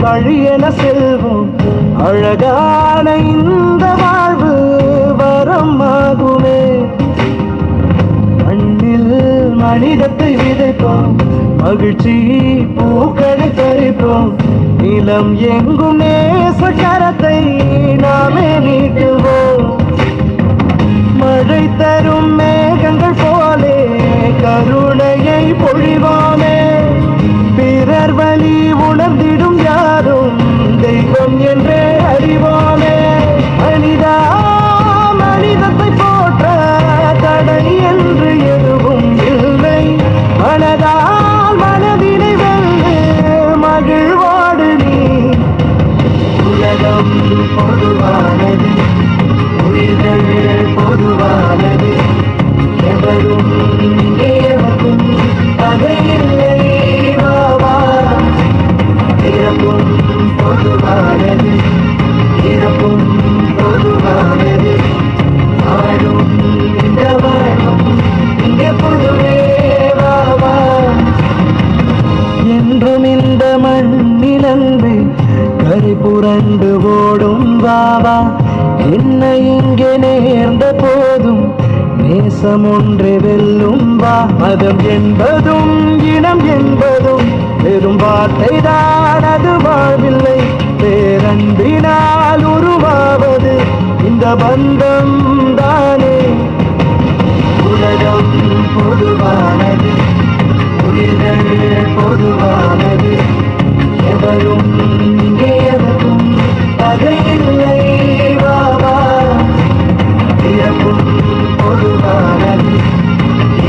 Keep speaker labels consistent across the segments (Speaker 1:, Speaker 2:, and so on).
Speaker 1: வழியென செல்வோம். அழகான இந்த வாழ்வு வரமாகுமே. மண்ணில் மனிதத்தை விதைப்போம், மகிழ்ச்சி பூக்களை பறிப்போம். நிலம் எங்கும் நேசக்கரத்தை நாமே நீட்டுவோம். மழை தரும் மேகங்கள் போலே கருணையை பொழிவோமே. பிறர் வழி உணர்ந்திடும் யாரும் தெய்வம் என்றே அறிவோமே. மனிதா மனிதத்தை போற்ற தடை என்று எதுவும் இல்லை. மனதால் மனதினை வெல்ல மகிழ்வோடு நீ. உலகம் பொதுவானது, உயிர்கள் பொதுவானது. எவரும் எவருக்கும் பகையில்லை. இறப்பும் பொதுவானது, இறப்பும் பொதுவானது. வாழும் இந்த வாழும் இங்கே பொதுவே வாவா. என்றும் இந்த மண்ணிலந்து கரை புரண்டு ஓடும் வாவா. என்ன இங்கே நேர்ந்த போதும் நேசம் ஒன்றே வெல்லும் வா. மதம் என்பதும் இனம் என்பதும் வெறும் வார்த்தை தான், அது வாழ்வில்லை. பேரன்பினால் உருவாவது இந்த பந்தம் தானே. உலகம் பொதுவானது, உயிர்கள் பொதுவானது. எவரும் இங்கே எவரும் பகையில்லை. வாவா. இறப்பும் பொதுவானது,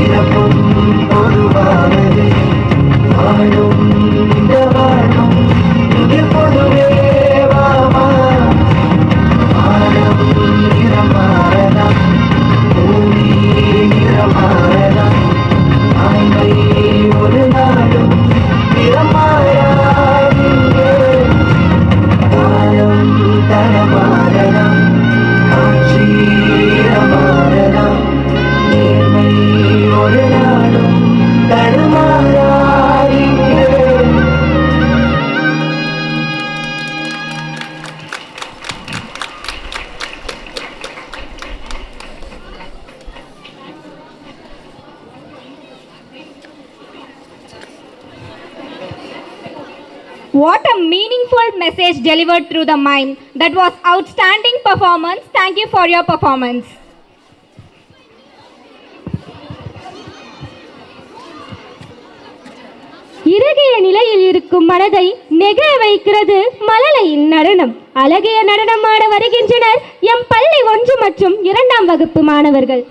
Speaker 1: இறப்பும் பொதுவானது. வாழும் இந்த வாழும் இங்கே பொதுவே வாவா. வாழும் நிறமாறலாம், பூமி நிறமாறலாம். ஆண்மை ஒரு நாளும் நிறமாறாதீங்கே. வாழும் தடமாறலாம், காட்சி மாறலாம். நேர்மை ஒரு நாளும் தடுமாறாதீங்க.
Speaker 2: What a meaningful message delivered through the mime. That was outstanding performance. Thank you for your performance.
Speaker 3: இறகிய நிலையில் இருக்கும் மனதை நெகிழ வைக்கிறது மழலையின் நடனம். அழகிய நடனம் ஆட வருகின்றனர் எம் பள்ளி 1 மற்றும் 2ஆம் வகுப்பு மாணவர்கள்.